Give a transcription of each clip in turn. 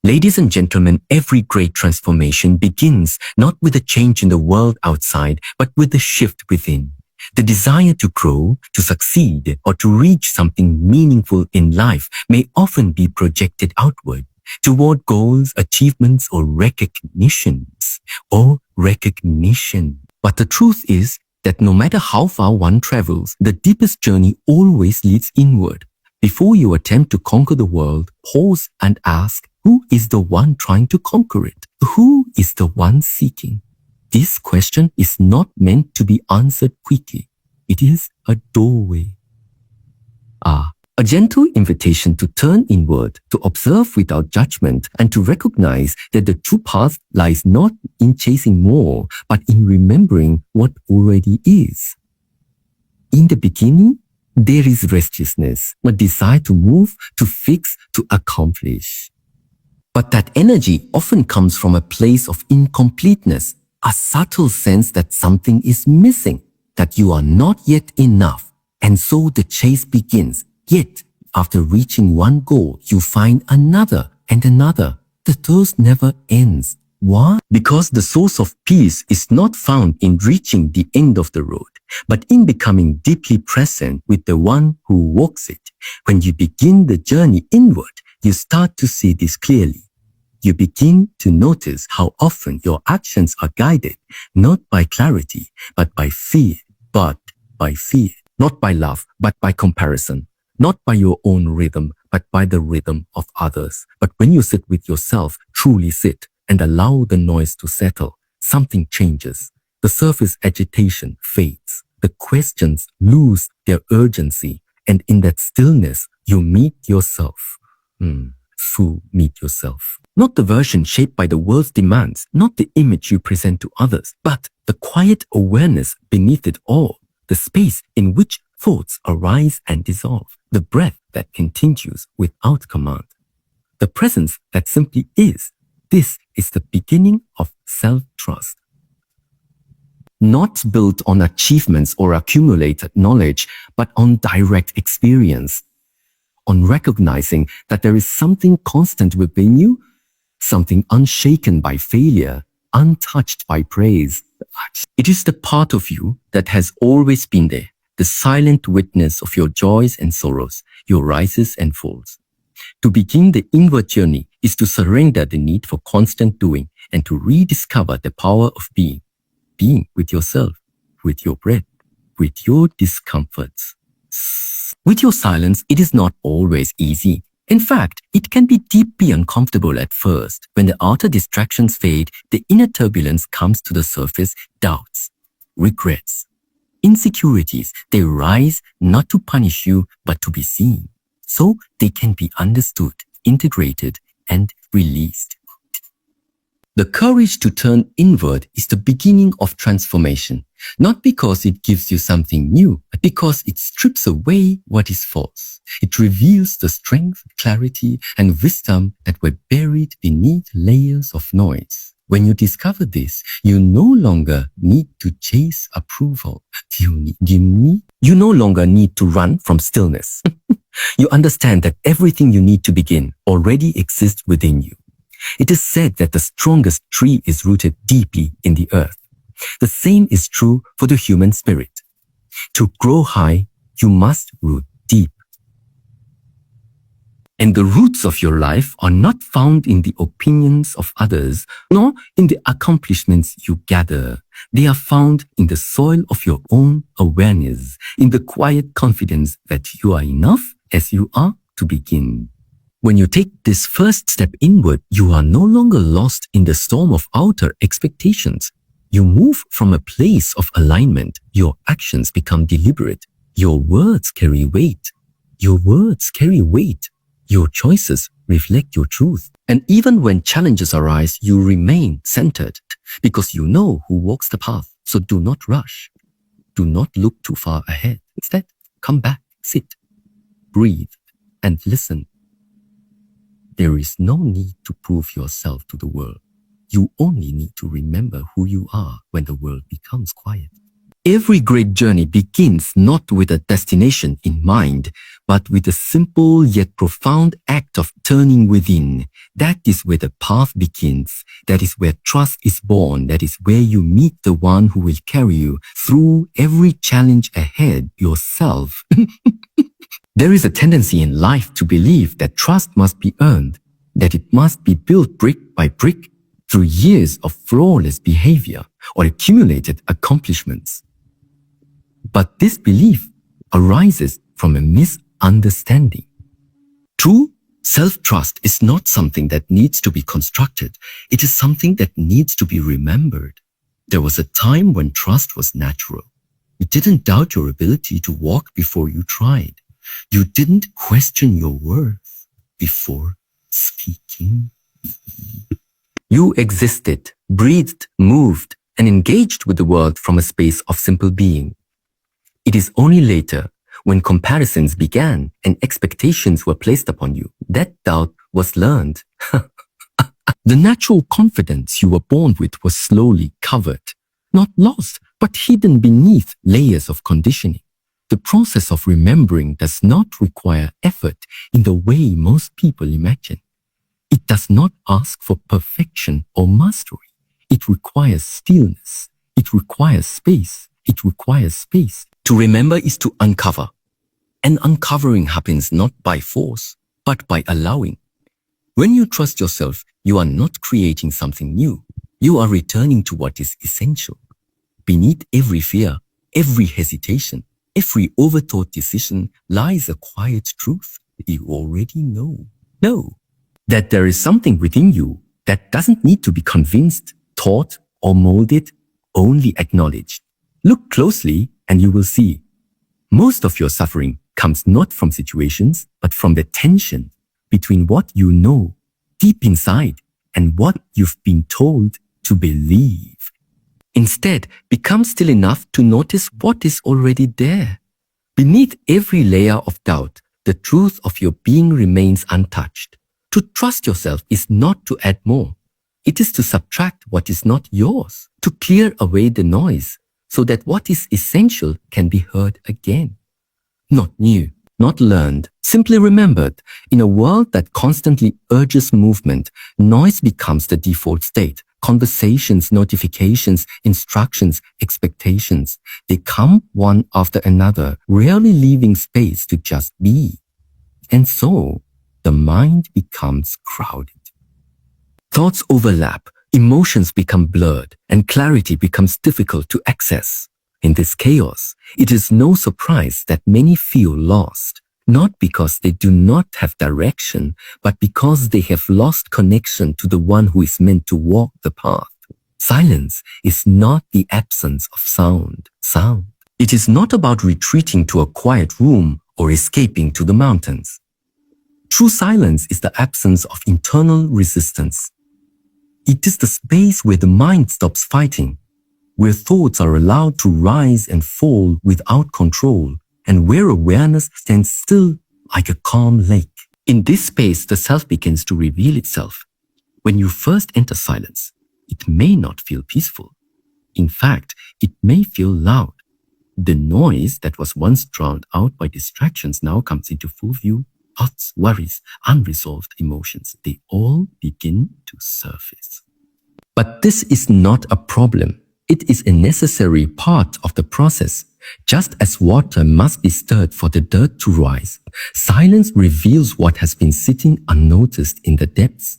Ladies and gentlemen, every great transformation begins not with a change in the world outside, but with a shift within. The desire to grow, to succeed, or to reach something meaningful in life may often be projected outward, toward goals, achievements, or recognition. But the truth is that no matter how far one travels, the deepest journey always leads inward. Before you attempt to conquer the world, pause and ask, who is the one trying to conquer it? Who is the one seeking? This question is not meant to be answered quickly. It is a doorway. A gentle invitation to turn inward, to observe without judgment, and to recognize that the true path lies not in chasing more, but in remembering what already is. In the beginning, there is restlessness, a desire to move, to fix, to accomplish. But that energy often comes from a place of incompleteness, a subtle sense that something is missing, that you are not yet enough. And so the chase begins. Yet, after reaching one goal, you find another and another. The thirst never ends. Why? Because the source of peace is not found in reaching the end of the road, but in becoming deeply present with the one who walks it. When you begin the journey inward, you start to see this clearly. You begin to notice how often your actions are guided, not by clarity, but by fear, not by love, but by comparison, not by your own rhythm, but by the rhythm of others. But when you sit with yourself, truly sit, and allow the noise to settle, something changes. The surface agitation fades. The questions lose their urgency, and in that stillness, you meet yourself. Meet yourself. Not the version shaped by the world's demands, not the image you present to others, but the quiet awareness beneath it all, the space in which thoughts arise and dissolve, the breath that continues without command, the presence that simply is. This is the beginning of self-trust. Not built on achievements or accumulated knowledge, but on direct experience. On recognizing that there is something constant within you, something unshaken by failure, untouched by praise. It is the part of you that has always been there, the silent witness of your joys and sorrows, your rises and falls. To begin the inward journey is to surrender the need for constant doing and to rediscover the power of being with yourself, with your breath, with your discomforts. With your silence, it is not always easy. In fact, it can be deeply uncomfortable at first. When the outer distractions fade, the inner turbulence comes to the surface, doubts, regrets, insecurities. They rise not to punish you, but to be seen. So they can be understood, integrated, and released. The courage to turn inward is the beginning of transformation, not because it gives you something new, but because it strips away what is false. It reveals the strength, clarity, and wisdom that were buried beneath layers of noise. When you discover this, you no longer need to chase approval. You no longer need to run from stillness. You understand that everything you need to begin already exists within you. It is said that the strongest tree is rooted deeply in the earth. The same is true for the human spirit. To grow high, you must root deep. And the roots of your life are not found in the opinions of others, nor in the accomplishments you gather. They are found in the soil of your own awareness, in the quiet confidence that you are enough as you are to begin. When you take this first step inward, you are no longer lost in the storm of outer expectations. You move from a place of alignment. Your actions become deliberate. Your words carry weight. Your choices reflect your truth. And even when challenges arise, you remain centered because you know who walks the path. So do not rush. Do not look too far ahead. Instead, come back, sit, breathe, and listen. There is no need to prove yourself to the world. You only need to remember who you are when the world becomes quiet. Every great journey begins not with a destination in mind, but with a simple yet profound act of turning within. That is where the path begins. That is where trust is born. That is where you meet the one who will carry you through every challenge ahead, yourself. There is a tendency in life to believe that trust must be earned, that it must be built brick by brick through years of flawless behavior or accumulated accomplishments. But this belief arises from a misunderstanding. True self-trust is not something that needs to be constructed. It is something that needs to be remembered. There was a time when trust was natural. You didn't doubt your ability to walk before you tried. You didn't question your worth before speaking. You existed, breathed, moved, and engaged with the world from a space of simple being. It is only later, when comparisons began and expectations were placed upon you, that doubt was learned. The natural confidence you were born with was slowly covered, not lost, but hidden beneath layers of conditioning. The process of remembering does not require effort in the way most people imagine. It does not ask for perfection or mastery. It requires stillness. It requires space. It requires space. To remember is to uncover. And uncovering happens not by force, but by allowing. When you trust yourself, you are not creating something new. You are returning to what is essential. Beneath every fear, every hesitation, every overthought decision lies a quiet truth you already know. Know that there is something within you that doesn't need to be convinced, taught, or molded, only acknowledged. Look closely and you will see. Most of your suffering comes not from situations, but from the tension between what you know deep inside and what you've been told to believe. Instead, become still enough to notice what is already there. Beneath every layer of doubt, the truth of your being remains untouched. To trust yourself is not to add more. It is to subtract what is not yours, to clear away the noise, so that what is essential can be heard again. Not new, not learned, simply remembered. In a world that constantly urges movement, noise becomes the default state. Conversations, notifications, instructions, expectations, they come one after another, rarely leaving space to just be. And so, the mind becomes crowded. Thoughts overlap, emotions become blurred, and clarity becomes difficult to access. In this chaos, it is no surprise that many feel lost, not because they do not have direction, but because they have lost connection to the one who is meant to walk the path. Silence is not the absence of sound. It is not about retreating to a quiet room or escaping to the mountains. True silence is the absence of internal resistance. It is the space where the mind stops fighting, where thoughts are allowed to rise and fall without control, and where awareness stands still like a calm lake. In this space, the self begins to reveal itself. When you first enter silence, it may not feel peaceful. In fact, it may feel loud. The noise that was once drowned out by distractions now comes into full view. Thoughts, worries, unresolved emotions, they all begin to surface. But this is not a problem. It is a necessary part of the process. Just as water must be stirred for the dirt to rise, silence reveals what has been sitting unnoticed in the depths.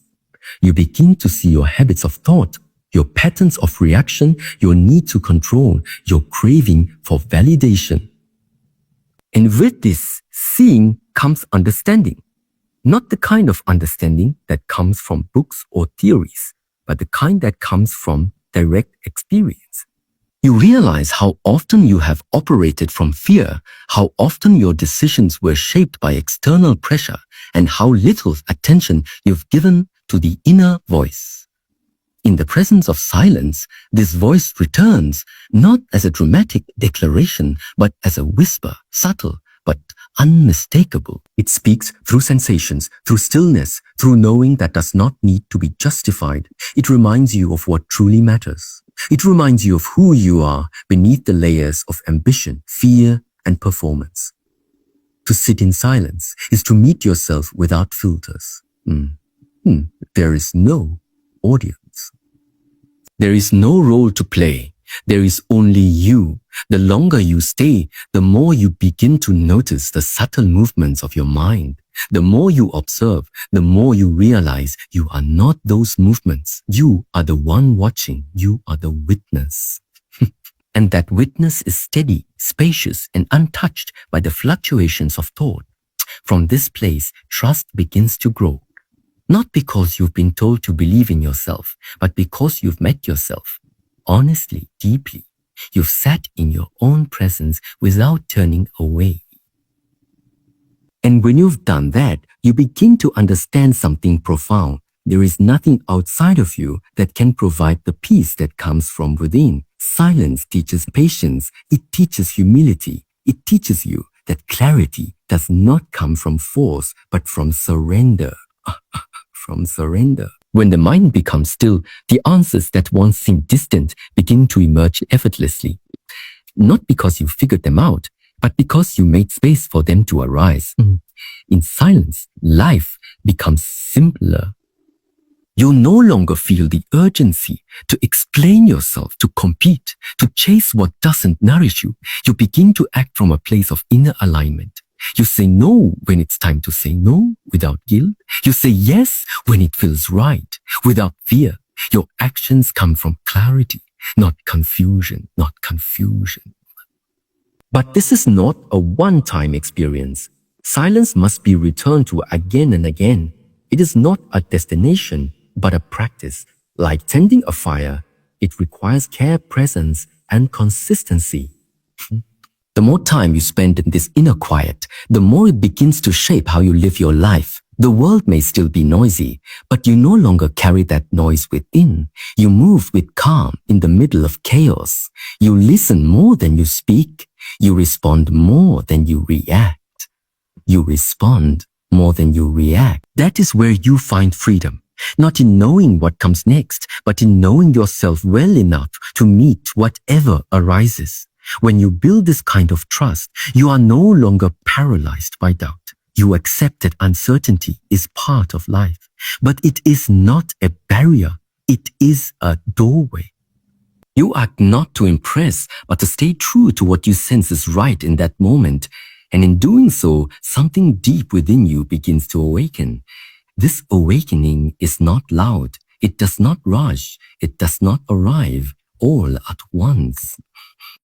You begin to see your habits of thought, your patterns of reaction, your need to control, your craving for validation. And with this seeing comes understanding. Not the kind of understanding that comes from books or theories, but the kind that comes from direct experience. You realize how often you have operated from fear, how often your decisions were shaped by external pressure, and how little attention you've given to the inner voice. In the presence of silence, this voice returns, not as a dramatic declaration, but as a whisper, subtle but unmistakable. It speaks through sensations, through stillness, through knowing that does not need to be justified. It reminds you of what truly matters. It reminds you of who you are beneath the layers of ambition, fear, and performance. To sit in silence is to meet yourself without filters. There is no audience. There is no role to play. There is only you. The longer you stay, the more you begin to notice the subtle movements of your mind. The more you observe, the more you realize you are not those movements. You are the one watching. You are the witness. And that witness is steady, spacious, and untouched by the fluctuations of thought. From this place, trust begins to grow. Not because you've been told to believe in yourself, but because you've met yourself. Honestly, deeply. You've sat in your own presence without turning away. And when you've done that, you begin to understand something profound. There is nothing outside of you that can provide the peace that comes from within. Silence teaches patience. It teaches humility. It teaches you that clarity does not come from force, but from surrender. From surrender. When the mind becomes still, the answers that once seemed distant begin to emerge effortlessly. Not because you figured them out, but because you made space for them to arise. In silence, life becomes simpler. You no longer feel the urgency to explain yourself, to compete, to chase what doesn't nourish you. You begin to act from a place of inner alignment. You say no when it's time to say no without guilt. You say yes when it feels right without fear. Your actions come from clarity, not confusion, not confusion. But this is not a one-time experience. Silence must be returned to again and again. It is not a destination, but a practice. Like tending a fire, it requires care, presence, and consistency. The more time you spend in this inner quiet, the more it begins to shape how you live your life. The world may still be noisy, but you no longer carry that noise within. You move with calm in the middle of chaos. You listen more than you speak. You respond more than you react. You respond more than you react. That is where you find freedom. Not in knowing what comes next, but in knowing yourself well enough to meet whatever arises. When you build this kind of trust, you are no longer paralyzed by doubt. You accept that uncertainty is part of life, but it is not a barrier. It is a doorway. You act not to impress, but to stay true to what you sense is right in that moment. And in doing so, something deep within you begins to awaken. This awakening is not loud. It does not rush. It does not arrive all at once.